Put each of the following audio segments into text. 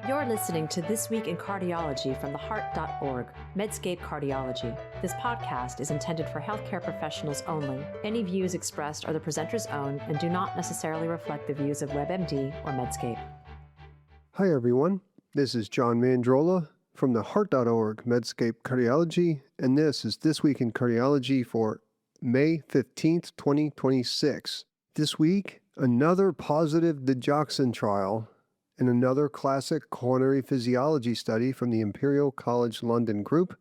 You're listening to This Week in Cardiology from theheart.org, Medscape Cardiology. This podcast is intended for healthcare professionals only. Any views expressed are the presenter's own and do not necessarily reflect the views of WebMD or Medscape. Hi everyone, this is John Mandrola from theheart.org, Medscape Cardiology, and this is This Week in Cardiology for May 15th, 2026. This week, another positive Digoxin trial and another classic coronary physiology study from the Imperial College London group,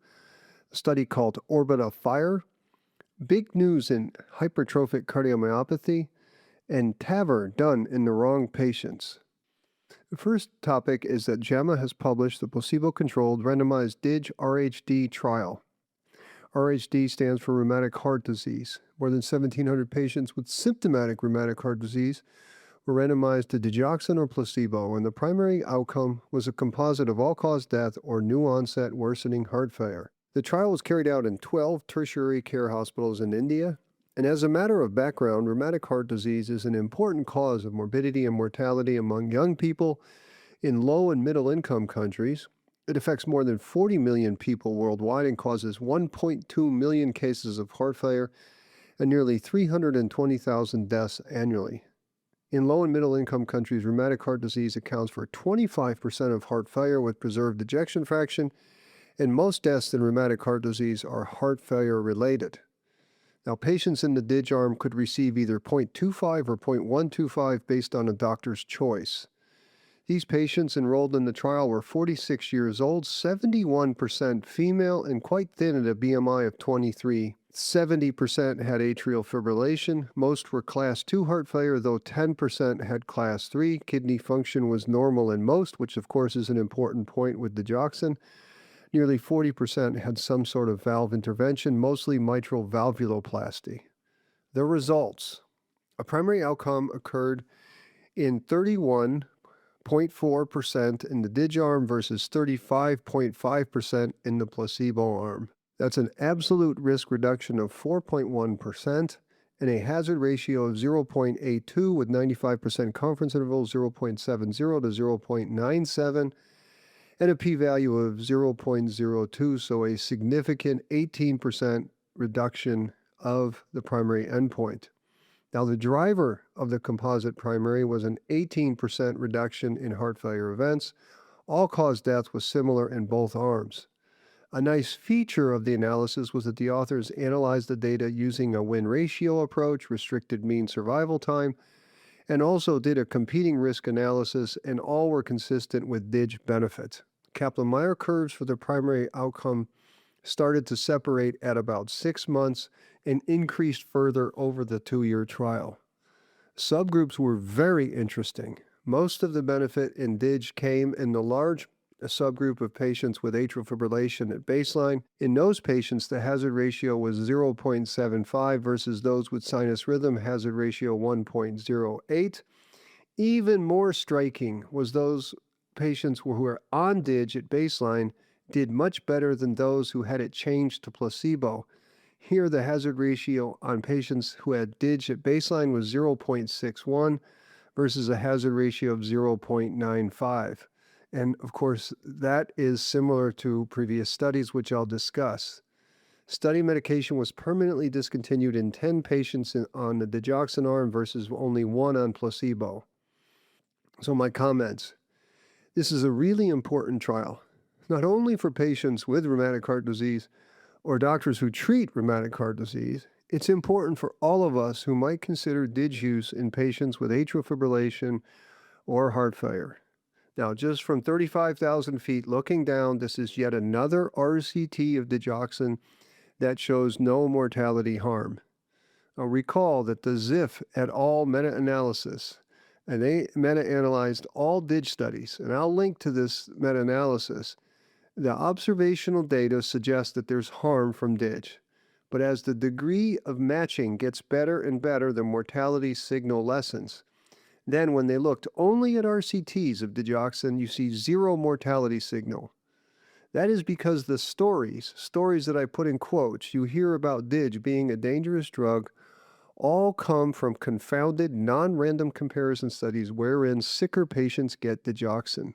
a study called ORBITA-FIRE, big news in hypertrophic cardiomyopathy, and TAVR done in the wrong patients. The first topic is that JAMA has published the placebo-controlled randomized DIG-RHD trial. RHD stands for rheumatic heart disease. More than 1,700 patients with symptomatic rheumatic heart disease were randomized to digoxin or placebo, and the primary outcome was a composite of all-cause death or new-onset worsening heart failure. The trial was carried out in 12 tertiary care hospitals in India, and as a matter of background, rheumatic heart disease is an important cause of morbidity and mortality among young people in low and middle-income countries. It affects more than 40 million people worldwide and causes 1.2 million cases of heart failure and nearly 320,000 deaths annually. In low and middle-income countries, rheumatic heart disease accounts for 25% of heart failure with preserved ejection fraction, and most deaths in rheumatic heart disease are heart failure-related. Now, patients in the DIG arm could receive either 0.25 or 0.125 based on a doctor's choice. These patients enrolled in the trial were 46 years old, 71% female, and quite thin at a BMI of 23. 70% had atrial fibrillation. Most were class 2 heart failure, though 10% had class 3. Kidney function was normal in most, which of course is an important point with digoxin. Nearly 40% had some sort of valve intervention, mostly mitral valvuloplasty. The results. A primary outcome occurred in 31.4% in the DIG arm versus 35.5% in the placebo arm. That's an absolute risk reduction of 4.1% and a hazard ratio of 0.82 with 95% confidence interval 0.70 to 0.97 and a p-value of 0.02, so a significant 18% reduction of the primary endpoint. Now, the driver of the composite primary was an 18% reduction in heart failure events. All-cause death was similar in both arms. A nice feature of the analysis was that the authors analyzed the data using a win ratio approach, restricted mean survival time, and also did a competing risk analysis, and all were consistent with DIG benefit. Kaplan-Meier curves for the primary outcome started to separate at about 6 months and increased further over the 2-year trial. Subgroups were very interesting. Most of the benefit in DIG came in the large subgroup of patients with atrial fibrillation at baseline. In those patients, the hazard ratio was 0.75 versus those with sinus rhythm, hazard ratio 1.08. Even more striking was those patients who were on DIG at baseline did much better than those who had it changed to placebo. Here, the hazard ratio on patients who had DIG at baseline was 0.61 versus a hazard ratio of 0.95. And of course, that is similar to previous studies, which I'll discuss. Study medication was permanently discontinued in 10 patients on the digoxin arm versus only 1 on placebo. So my comments. This is a really important trial, not only for patients with rheumatic heart disease or doctors who treat rheumatic heart disease. It's important for all of us who might consider DIG use in patients with atrial fibrillation or heart failure. Now, just from 35,000 feet looking down, this is yet another RCT of digoxin that shows no mortality harm. Now, recall that the Ziff et al. Meta-analysis, and they meta-analyzed all DIG studies, and I'll link to this meta-analysis. The observational data suggests that there's harm from DIG, but as the degree of matching gets better and better, the mortality signal lessens. Then when they looked only at RCTs of digoxin, you see zero mortality signal. That is because the stories that I put in quotes, you hear about DIG being a dangerous drug, all come from confounded, non-random comparison studies wherein sicker patients get digoxin.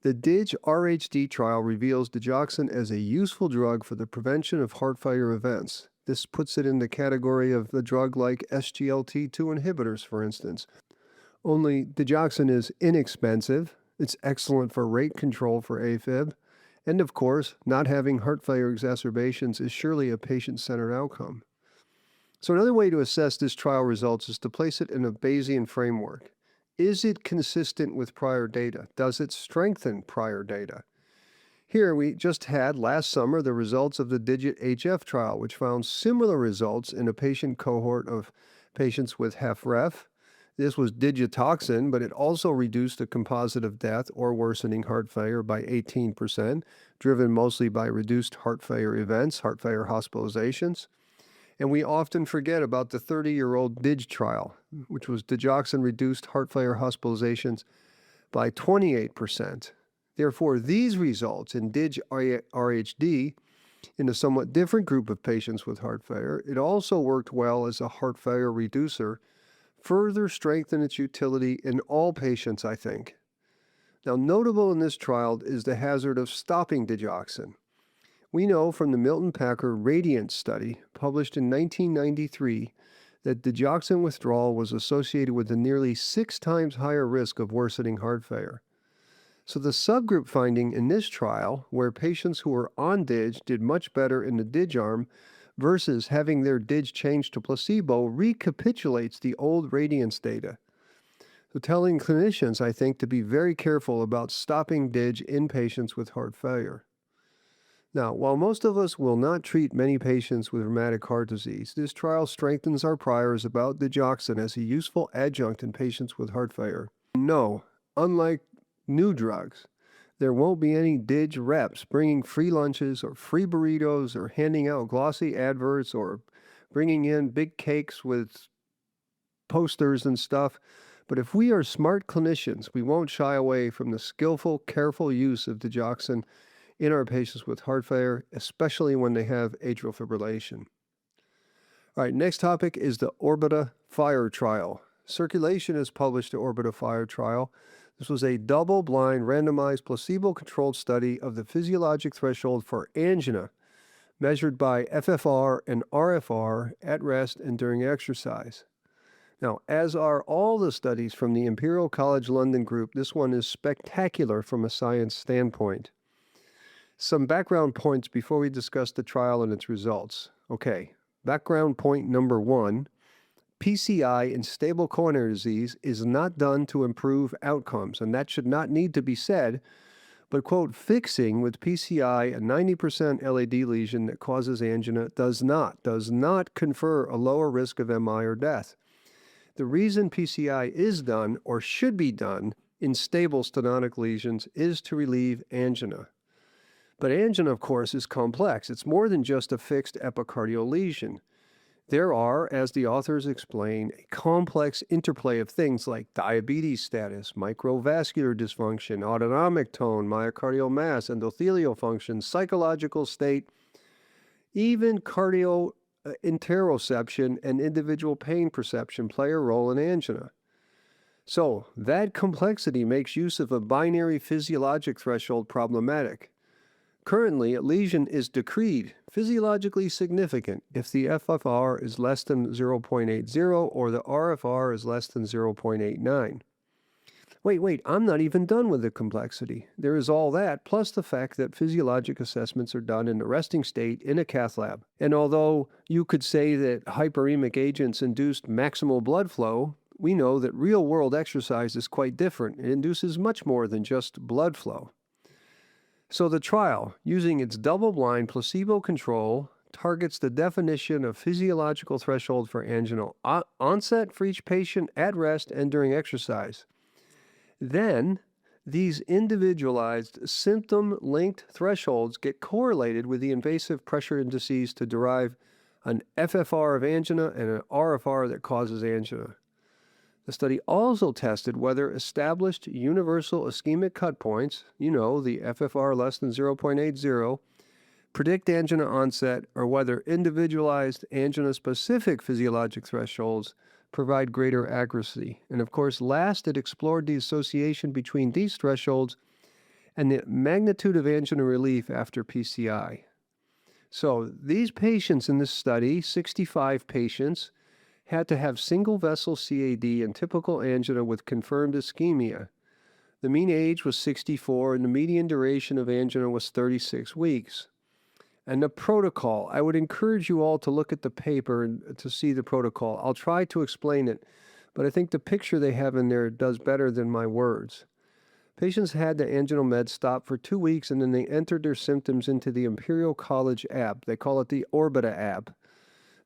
The DIG-RHD trial reveals digoxin as a useful drug for the prevention of heart failure events. This puts it in the category of the drug like SGLT2 inhibitors, for instance. Only digoxin is inexpensive, it's excellent for rate control for AFib, and of course, not having heart failure exacerbations is surely a patient-centered outcome. So another way to assess this trial results is to place it in a Bayesian framework. Is it consistent with prior data? Does it strengthen prior data? Here we just had last summer the results of the DIGIT-HF trial, which found similar results in a patient cohort of patients with HFrEF. This was digitoxin, but it also reduced a composite of death or worsening heart failure by 18%, driven mostly by reduced heart failure events, heart failure hospitalizations. And we often forget about the 30-year-old DIG trial, which was digoxin reduced heart failure hospitalizations by 28%. Therefore, these results in DIG-RHD in a somewhat different group of patients with heart failure, it also worked well as a heart failure reducer, further strengthen its utility in all patients, I think. Now, notable in this trial is the hazard of stopping digoxin. We know from the Milton Packer RADIANT study, published in 1993, that digoxin withdrawal was associated with a nearly 6 times higher risk of worsening heart failure. So the subgroup finding in this trial, where patients who were on DIG did much better in the DIG arm versus having their DIG changed to placebo, recapitulates the old RADIANT data. So telling clinicians, I think, to be very careful about stopping DIG in patients with heart failure. Now, while most of us will not treat many patients with rheumatic heart disease, this trial strengthens our priors about digoxin as a useful adjunct in patients with heart failure. No, unlike new drugs, there won't be any DIG reps bringing free lunches or free burritos or handing out glossy adverts or bringing in big cakes with posters and stuff. But if we are smart clinicians, we won't shy away from the skillful, careful use of digoxin in our patients with heart failure, especially when they have atrial fibrillation. All right, next topic is the ORBITA-FIRE trial. Circulation has published the ORBITA-FIRE trial. This was a double-blind, randomized, placebo-controlled study of the physiologic threshold for angina, measured by FFR and RFR at rest and during exercise. Now, as are all the studies from the Imperial College London group, this one is spectacular from a science standpoint. Some background points before we discuss the trial and its results. Okay, background point number 1, PCI in stable coronary disease is not done to improve outcomes, and that should not need to be said, but, quote, fixing with PCI a 90% LAD lesion that causes angina does not confer a lower risk of MI or death. The reason PCI is done, or should be done, in stable stenotic lesions is to relieve angina. But angina, of course, is complex. It's more than just a fixed epicardial lesion. There are, as the authors explain, a complex interplay of things like diabetes status, microvascular dysfunction, autonomic tone, myocardial mass, endothelial function, psychological state, even cardio interoception and individual pain perception play a role in angina. So that complexity makes use of a binary physiologic threshold problematic. Currently, a lesion is decreed physiologically significant if the FFR is less than 0.80 or the RFR is less than 0.89. Wait, I'm not even done with the complexity. There is all that, plus the fact that physiologic assessments are done in the resting state in a cath lab. And although you could say that hyperemic agents induced maximal blood flow, we know that real-world exercise is quite different. It induces much more than just blood flow. So the trial, using its double-blind placebo control, targets the definition of physiological threshold for angina onset for each patient at rest and during exercise. Then, these individualized symptom-linked thresholds get correlated with the invasive pressure indices to derive an FFR of angina and an RFR that causes angina. The study also tested whether established universal ischemic cut points, the FFR less than 0.80, predict angina onset, or whether individualized angina-specific physiologic thresholds provide greater accuracy. And of course, last, it explored the association between these thresholds and the magnitude of angina relief after PCI. So these patients in this study, 65 patients, had to have single vessel CAD and typical angina with confirmed ischemia. The mean age was 64 and the median duration of angina was 36 weeks. And the protocol, I would encourage you all to look at the paper and to see the protocol. I'll try to explain it, but I think the picture they have in there does better than my words. Patients had the anginal med stop for 2 weeks, and then they entered their symptoms into the Imperial College app. They call it the ORBITA app.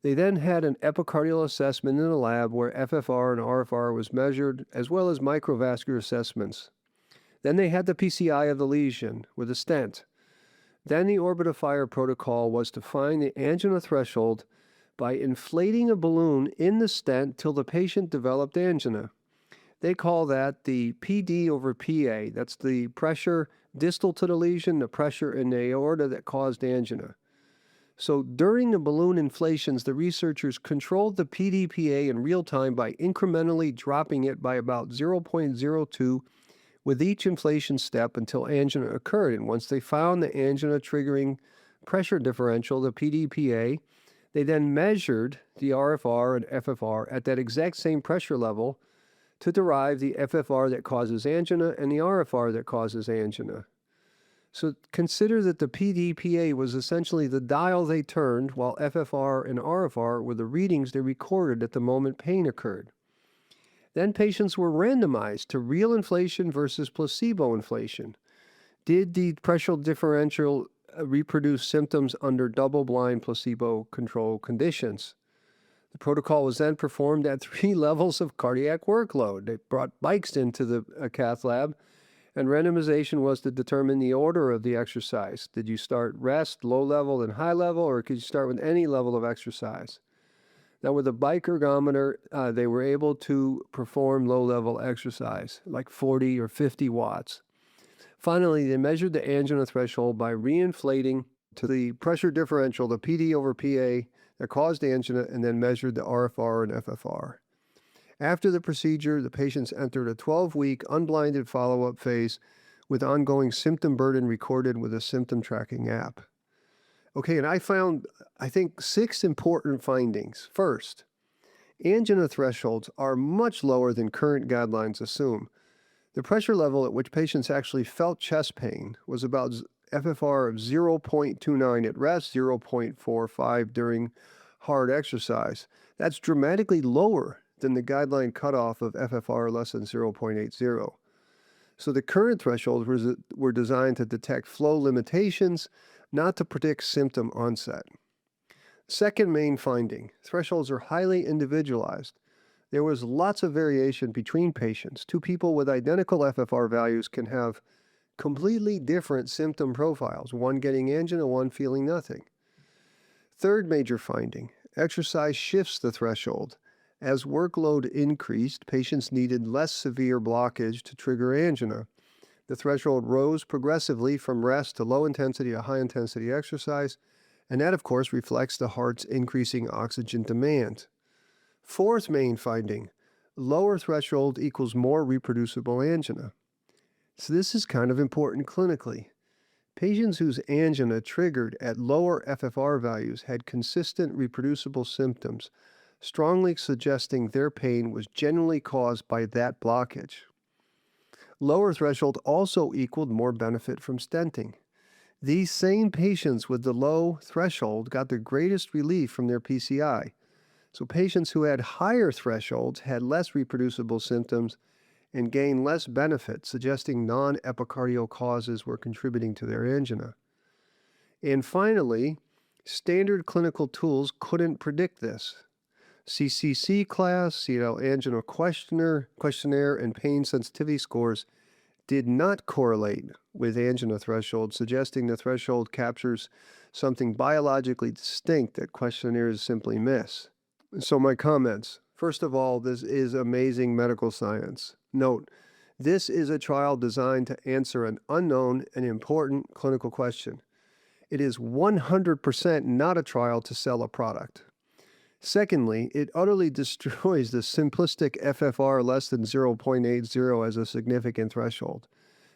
They then had an epicardial assessment in the lab where FFR and RFR was measured, as well as microvascular assessments. Then they had the PCI of the lesion with a stent. Then the ORBITA-FIRE protocol was to find the angina threshold by inflating a balloon in the stent till the patient developed angina. They call that the PD over PA. That's the pressure distal to the lesion, the pressure in the aorta that caused angina. So during the balloon inflations, the researchers controlled the PDPA in real time by incrementally dropping it by about 0.02 with each inflation step until angina occurred. And once they found the angina triggering pressure differential, the PDPA, they then measured the RFR and FFR at that exact same pressure level to derive the FFR that causes angina and the RFR that causes angina. So consider that the PDPA was essentially the dial they turned, while FFR and RFR were the readings they recorded at the moment pain occurred. Then patients were randomized to real inflation versus placebo inflation. Did the pressure differential reproduce symptoms under double-blind placebo-controlled conditions? The protocol was then performed at 3 levels of cardiac workload. They brought bikes into the cath lab, and randomization was to determine the order of the exercise. Did you start rest, low level, and high level, or could you start with any level of exercise? Now, with a bike ergometer, they were able to perform low-level exercise, like 40 or 50 watts. Finally, they measured the angina threshold by reinflating to the pressure differential, the PD over PA, that caused angina, and then measured the RFR and FFR. After the procedure, the patients entered a 12-week unblinded follow-up phase with ongoing symptom burden recorded with a symptom tracking app. Okay, and I found, I think, 6 important findings. First, angina thresholds are much lower than current guidelines assume. The pressure level at which patients actually felt chest pain was about FFR of 0.29 at rest, 0.45 during hard exercise. That's dramatically lower than the guideline cutoff of FFR less than 0.80. So the current thresholds were designed to detect flow limitations, not to predict symptom onset. Second main finding, thresholds are highly individualized. There was lots of variation between patients. 2 people with identical FFR values can have completely different symptom profiles, one getting angina, one feeling nothing. Third major finding, exercise shifts the threshold. As workload increased, patients needed less severe blockage to trigger angina. The threshold rose progressively from rest to low intensity to high intensity exercise, and that, of course, reflects the heart's increasing oxygen demand. Fourth main finding, lower threshold equals more reproducible angina. So this is kind of important clinically. Patients whose angina triggered at lower FFR values had consistent reproducible symptoms, strongly suggesting their pain was genuinely caused by that blockage. Lower threshold also equaled more benefit from stenting. These same patients with the low threshold got the greatest relief from their PCI. So patients who had higher thresholds had less reproducible symptoms and gained less benefit, suggesting non-epicardial causes were contributing to their angina. And finally, standard clinical tools couldn't predict this. CCC class, Seattle Angina questionnaire, and pain sensitivity scores did not correlate with angina threshold, suggesting the threshold captures something biologically distinct that questionnaires simply miss. So my comments. First of all, this is amazing medical science. Note, this is a trial designed to answer an unknown and important clinical question. It is 100% not a trial to sell a product. Secondly, it utterly destroys the simplistic FFR less than 0.80 as a significant threshold.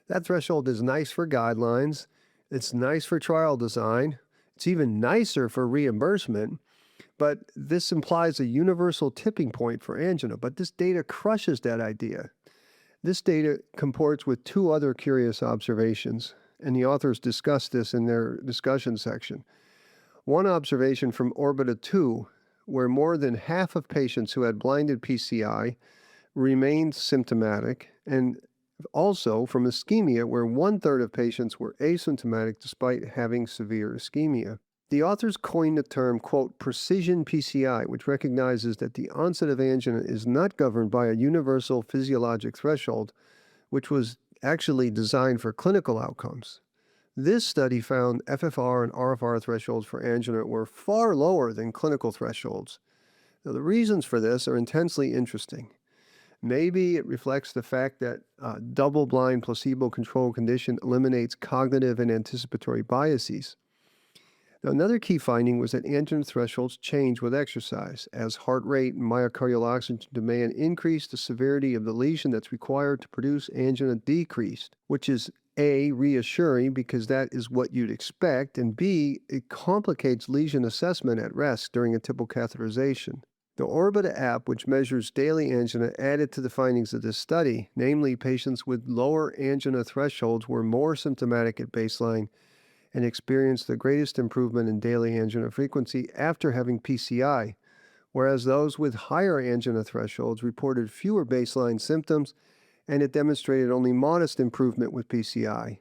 That threshold is nice for guidelines. It's nice for trial design. It's even nicer for reimbursement. But this implies a universal tipping point for angina. But this data crushes that idea. This data comports with two other curious observations, and the authors discuss this in their discussion section. One observation from ORBITA-2, where more than half of patients who had blinded PCI remained symptomatic, and also from ischemia, where 1/3 of patients were asymptomatic despite having severe ischemia. The authors coined the term, quote, precision PCI, which recognizes that the onset of angina is not governed by a universal physiologic threshold, which was actually designed for clinical outcomes. This study found FFR and RFR thresholds for angina were far lower than clinical thresholds. Now, the reasons for this are intensely interesting. Maybe it reflects the fact that a double-blind placebo-controlled condition eliminates cognitive and anticipatory biases. Now, another key finding was that angina thresholds change with exercise. As heart rate and myocardial oxygen demand increased, the severity of the lesion that's required to produce angina decreased, which is A, reassuring because that is what you'd expect, and B, it complicates lesion assessment at rest during a typical catheterization. The ORBITA app, which measures daily angina, added to the findings of this study, namely patients with lower angina thresholds were more symptomatic at baseline and experienced the greatest improvement in daily angina frequency after having PCI, whereas those with higher angina thresholds reported fewer baseline symptoms, and it demonstrated only modest improvement with PCI.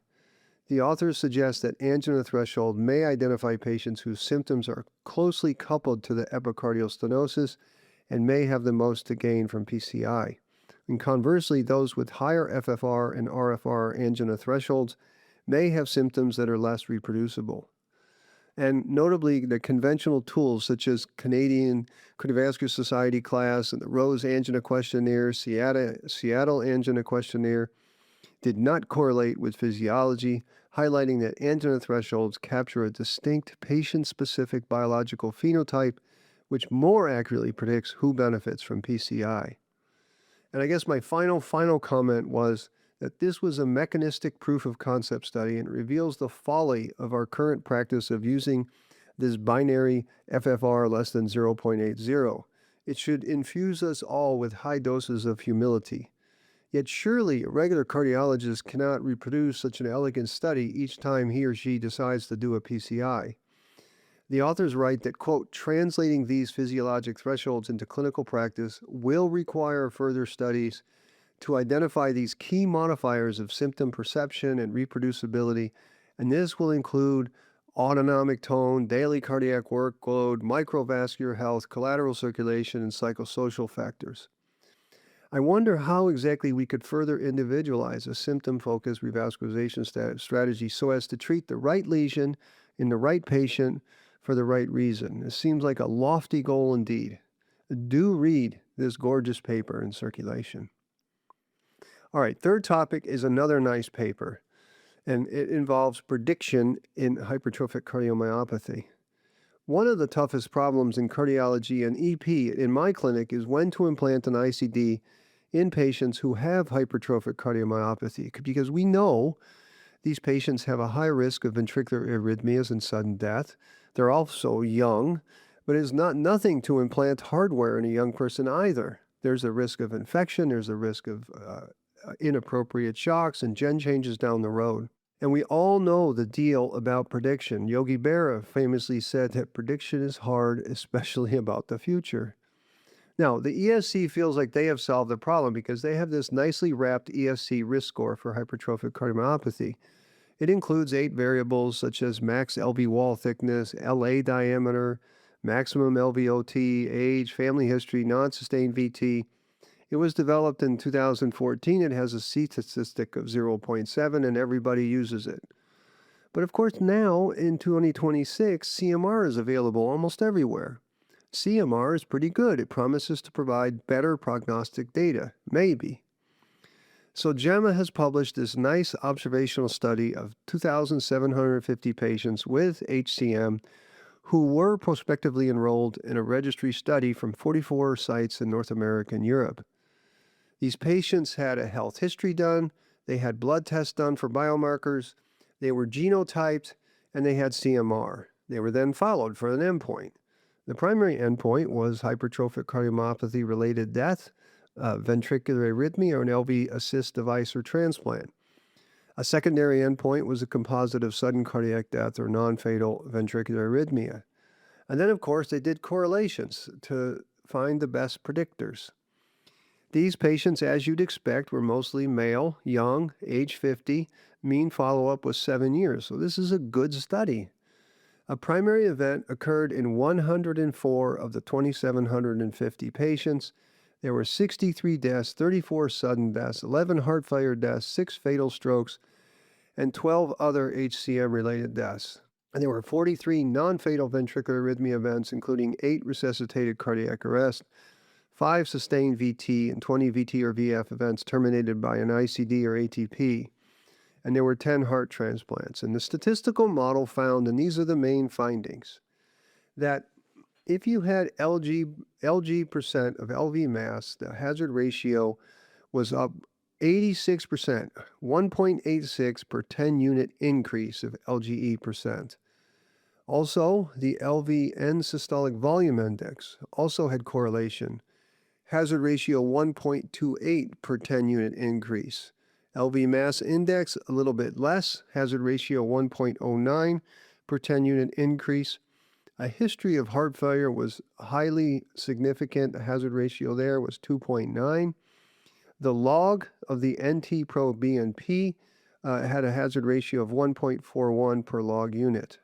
The authors suggest that angina threshold may identify patients whose symptoms are closely coupled to the epicardial stenosis and may have the most to gain from PCI. And conversely, those with higher FFR and RFR angina thresholds may have symptoms that are less reproducible. And notably, the conventional tools such as Canadian Cardiovascular Society class and the Rose Angina Questionnaire, Seattle Angina Questionnaire, did not correlate with physiology, highlighting that angina thresholds capture a distinct patient-specific biological phenotype, which more accurately predicts who benefits from PCI. And I guess my final comment was that this was a mechanistic proof of concept study and reveals the folly of our current practice of using this binary FFR less than 0.80. It should infuse us all with high doses of humility. Yet surely a regular cardiologist cannot reproduce such an elegant study each time he or she decides to do a PCI. The authors write that, quote, translating these physiologic thresholds into clinical practice will require further studies to identify these key modifiers of symptom perception and reproducibility, and this will include autonomic tone, daily cardiac workload, microvascular health, collateral circulation, and psychosocial factors. I wonder how exactly we could further individualize a symptom-focused revascularization strategy so as to treat the right lesion in the right patient for the right reason. It seems like a lofty goal indeed. Do read this gorgeous paper in Circulation. All right, third topic is another nice paper, and it involves prediction in hypertrophic cardiomyopathy. One of the toughest problems in cardiology and EP in my clinic is when to implant an ICD in patients who have hypertrophic cardiomyopathy, because we know these patients have a high risk of ventricular arrhythmias and sudden death. They're also young, but it's nothing to implant hardware in a young person either. There's a risk of infection, there's a risk of inappropriate shocks and gen changes down the road. And we all know the deal about prediction. Yogi Berra famously said that prediction is hard, especially about the future. Now, the ESC feels like they have solved the problem because they have this nicely wrapped ESC risk score for hypertrophic cardiomyopathy. It includes 8 variables such as max LV wall thickness, LA diameter, maximum LVOT, age, family history, non-sustained VT. It was developed in 2014. It has a C statistic of 0.7 and everybody uses it. But of course now in 2026, CMR is available almost everywhere. CMR is pretty good. It promises to provide better prognostic data, maybe. So JAMA has published this nice observational study of 2,750 patients with HCM who were prospectively enrolled in a registry study from 44 sites in North America and Europe. These patients had a health history done, They had blood tests done for biomarkers. They were genotyped, and they had CMR. They were then followed for an endpoint. The primary endpoint was hypertrophic cardiomyopathy-related death, ventricular arrhythmia, or an LV assist device or transplant. A secondary endpoint was a composite of sudden cardiac death or non-fatal ventricular arrhythmia. And then, of course, they did correlations to find the best predictors. These patients, as you'd expect, were mostly male, young, age 50. Mean follow-up was 7 years. So this is a good study. A primary event occurred in 104 of the 2,750 patients. There were 63 deaths, 34 sudden deaths, 11 heart failure deaths, 6 fatal strokes, and 12 other HCM-related deaths. And there were 43 non-fatal ventricular arrhythmia events, including 8 resuscitated cardiac arrest, 5 sustained VT, and 20 VT or VF events terminated by an ICD or ATP. And there were 10 heart transplants. And the statistical model found, and these are the main findings, that if you had LG% of LV mass, the hazard ratio was up 86%, 1.86 per 10 unit increase of LGE percent. Also, the LV end systolic volume index also had correlation. Hazard ratio 1.28 per 10 unit increase. LV mass index a little bit less, hazard ratio 1.09 per 10 unit increase. A history of heart failure was highly significant. The hazard ratio there was 2.9. The log of the NT-proBNP had a hazard ratio of 1.41 per log unit.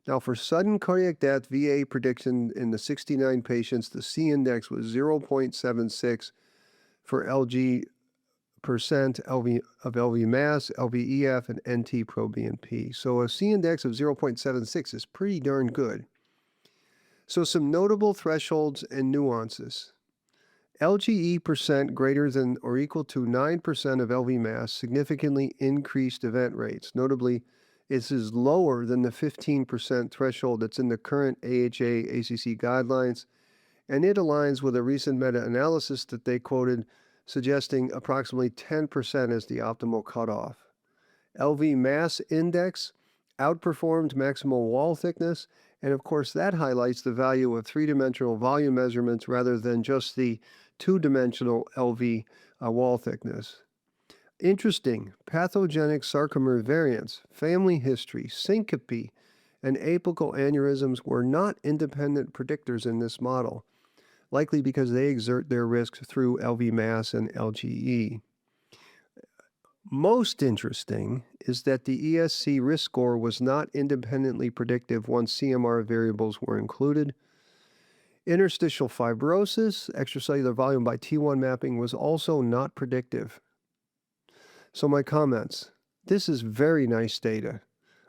Now, for sudden cardiac death, VA prediction in the 69 patients, the C-index was 0.76 for LG percent of LV mass, LVEF, and NT-proBNP. So a C-index of 0.76 is pretty darn good. So some notable thresholds and nuances. LGE percent greater than or equal to 9% of LV mass significantly increased event rates. Notably, this is lower than the 15% threshold that's in the current AHA-ACC guidelines, and it aligns with a recent meta-analysis that they quoted suggesting approximately 10% is the optimal cutoff. LV mass index outperformed maximal wall thickness, and of course that highlights the value of three-dimensional volume measurements rather than just the two-dimensional LV wall thickness. Interesting, pathogenic sarcomere variants, family history, syncope, and apical aneurysms were not independent predictors in this model, likely because they exert their risks through LV mass and LGE. Most interesting is that the ESC risk score was not independently predictive once CMR variables were included. Interstitial fibrosis, extracellular volume by T1 mapping, was also not predictive. So my comments, this is very nice data.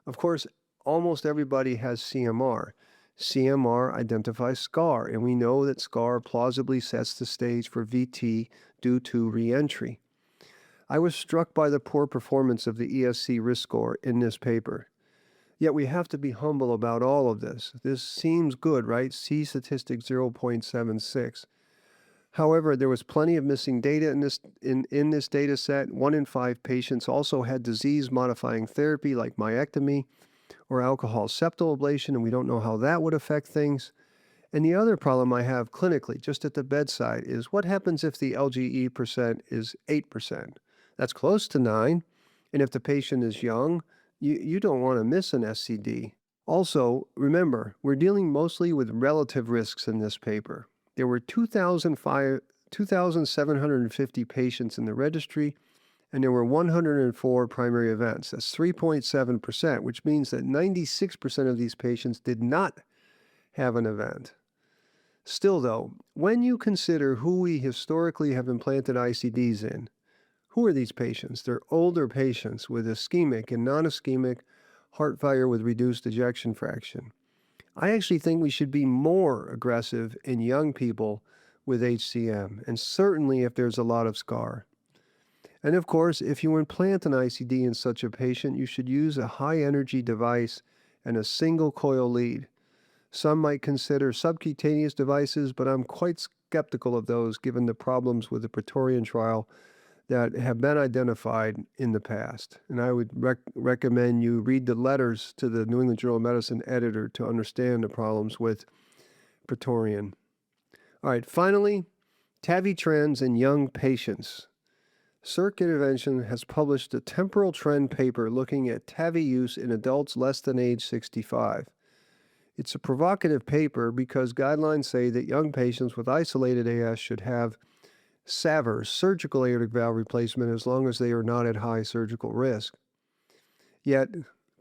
Of course, almost everybody has CMR. CMR identifies scar, and we know that scar plausibly sets the stage for VT due to reentry. I was struck by the poor performance of the ESC risk score in this paper. Yet we have to be humble about all of this. This seems good, right? C statistic 0.76. However, there was plenty of missing data in this data set. 1 in 5 patients also had disease-modifying therapy like myectomy or alcohol septal ablation, and we don't know how that would affect things. And the other problem I have clinically, just at the bedside, is what happens if the LGE percent is 8%? That's close to 9, and if the patient is young, you don't want to miss an SCD. Also, remember, we're dealing mostly with relative risks in this paper. There were 2,750 patients in the registry, and there were 104 primary events. That's 3.7%, which means that 96% of these patients did not have an event. Still, though, when you consider who we historically have implanted ICDs in, who are these patients? They're older patients with ischemic and non-ischemic heart failure with reduced ejection fraction. I actually think we should be more aggressive in young people with HCM, and certainly if there's a lot of scar. And of course, if you implant an ICD in such a patient, you should use a high-energy device and a single coil lead. Some might consider subcutaneous devices, but I'm quite skeptical of those given the problems with the Praetorian trial that have been identified in the past. And I would recommend you read the letters to the New England Journal of Medicine editor to understand the problems with Praetorian. All right, finally, TAVI trends in young patients. Circ Intervention has published a temporal trend paper looking at TAVI use in adults less than age 65. It's a provocative paper because guidelines say that young patients with isolated AS should have SAVR, surgical aortic valve replacement, as long as they are not at high surgical risk. Yet,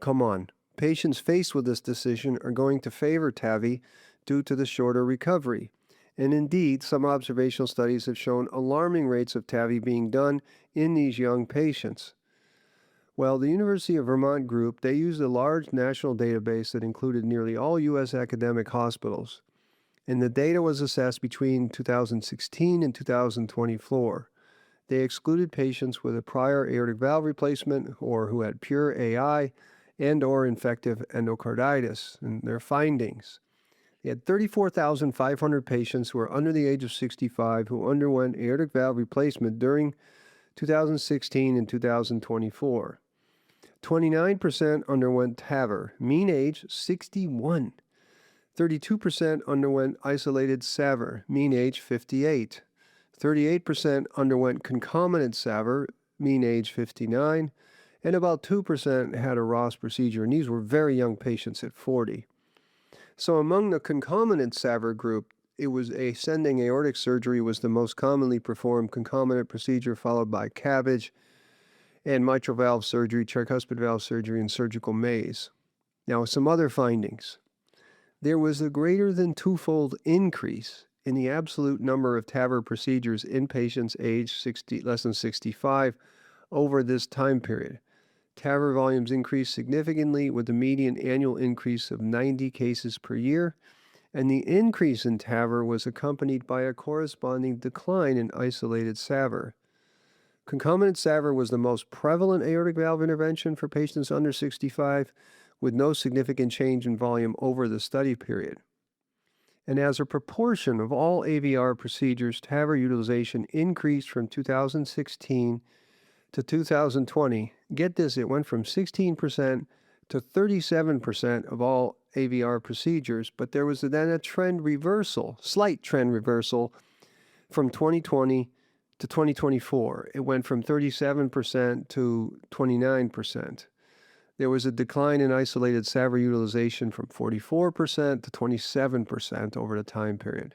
come on, patients faced with this decision are going to favor TAVI due to the shorter recovery. And indeed, some observational studies have shown alarming rates of TAVI being done in these young patients. Well, the University of Vermont group, they used a large national database that included nearly all U.S. academic hospitals. And the data was assessed between 2016 and 2024. They excluded patients with a prior aortic valve replacement or who had pure AI and or infective endocarditis and their findings. They had 34,500 patients who were under the age of 65 who underwent aortic valve replacement during 2016 and 2024. 29% underwent TAVR, mean age 61. 32% underwent isolated SAVR, mean age 58. 38% underwent concomitant SAVR, mean age 59. And about 2% had a Ross procedure, and these were very young patients at 40. So among the concomitant SAVR group, it was ascending aortic surgery was the most commonly performed concomitant procedure, followed by CABG and mitral valve surgery, tricuspid valve surgery, and surgical maze. Now, some other findings. There was a greater than twofold increase in the absolute number of TAVR procedures in patients aged less than 65 over this time period. TAVR volumes increased significantly with a median annual increase of 90 cases per year, and the increase in TAVR was accompanied by a corresponding decline in isolated SAVR. Concomitant SAVR was the most prevalent aortic valve intervention for patients under 65, with no significant change in volume over the study period. And as a proportion of all AVR procedures, TAVR utilization increased from 2016 to 2020. Get this, it went from 16% to 37% of all AVR procedures, but there was then a trend reversal, slight trend reversal from 2020 to 2024. It went from 37% to 29%. There was a decline in isolated SAVR utilization from 44% to 27% over the time period.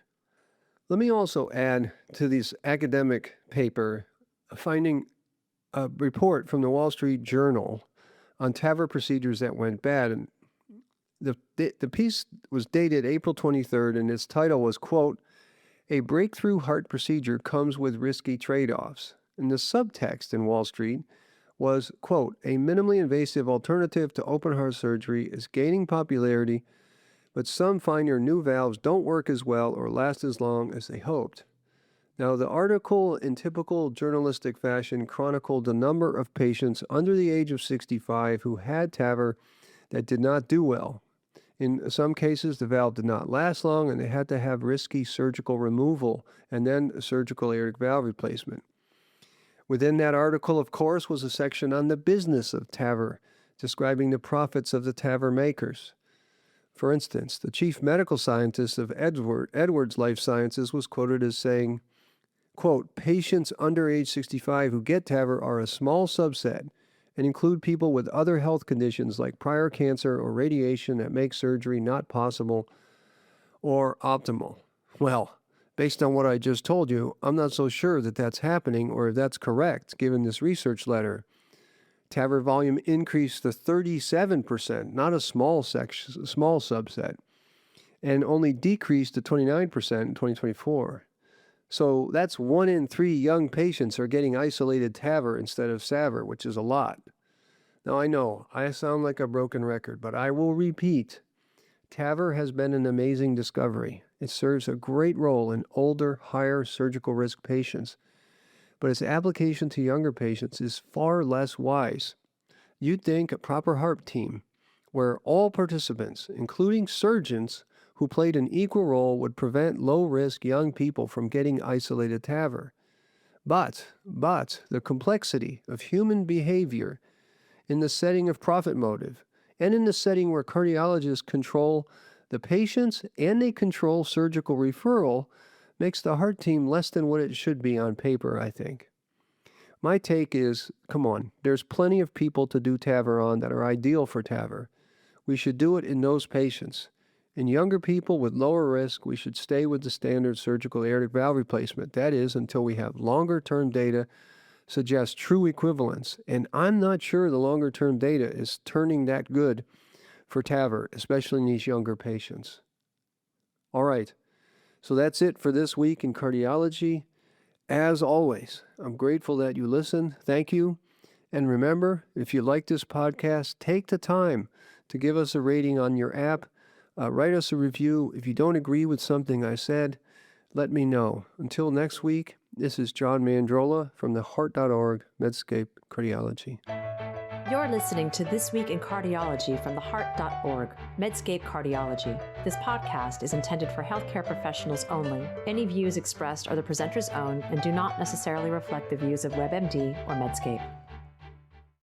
Let me also add to this academic paper finding a report from the Wall Street Journal on TAVR procedures that went bad. And the piece was dated April 23rd, and its title was, quote, "A breakthrough heart procedure comes with risky trade-offs." And the subtext in Wall Street was, quote, "A minimally invasive alternative to open heart surgery is gaining popularity, but some find your new valves don't work as well or last as long as they hoped." Now, the article, in typical journalistic fashion, chronicled the number of patients under the age of 65 who had TAVR that did not do well. In some cases, the valve did not last long, and they had to have risky surgical removal and then a surgical aortic valve replacement. Within that article, of course, was a section on the business of TAVR, describing the profits of the TAVR makers. For instance, the chief medical scientist of Edwards Life Sciences was quoted as saying, quote, "Patients under age 65 who get TAVR are a small subset and include people with other health conditions like prior cancer or radiation that make surgery not possible or optimal." Well, based on what I just told you, I'm not so sure that that's happening or if that's correct, given this research letter. TAVR volume increased to 37%, not a small subset, and only decreased to 29% in 2024. So that's 1 in 3 young patients are getting isolated TAVR instead of SAVR, which is a lot. Now, I know I sound like a broken record, but I will repeat, TAVR has been an amazing discovery. It serves a great role in older, higher surgical risk patients, but its application to younger patients is far less wise. You'd think a proper heart team, where all participants, including surgeons who played an equal role, would prevent low-risk young people from getting isolated TAVR. But the complexity of human behavior in the setting of profit motive and in the setting where cardiologists control the patients and they control surgical referral makes the heart team less than what it should be on paper, I think. My take is, come on, there's plenty of people to do TAVR on that are ideal for TAVR. We should do it in those patients. In younger people with lower risk, we should stay with the standard surgical aortic valve replacement. That is, until we have longer-term data suggest true equivalence. And I'm not sure the longer-term data is turning that good for TAVR, especially in these younger patients. All right, so that's it for this week in cardiology. As always, I'm grateful that you listen. Thank you. And remember, if you like this podcast, take the time to give us a rating on your app. Write us a review. If you don't agree with something I said, let me know. Until next week, this is John Mandrola from the Heart.org Medscape Cardiology. You're listening to This Week in Cardiology from the Heart.org Medscape Cardiology. This podcast is intended for healthcare professionals only. Any views expressed are the presenter's own and do not necessarily reflect the views of WebMD or Medscape.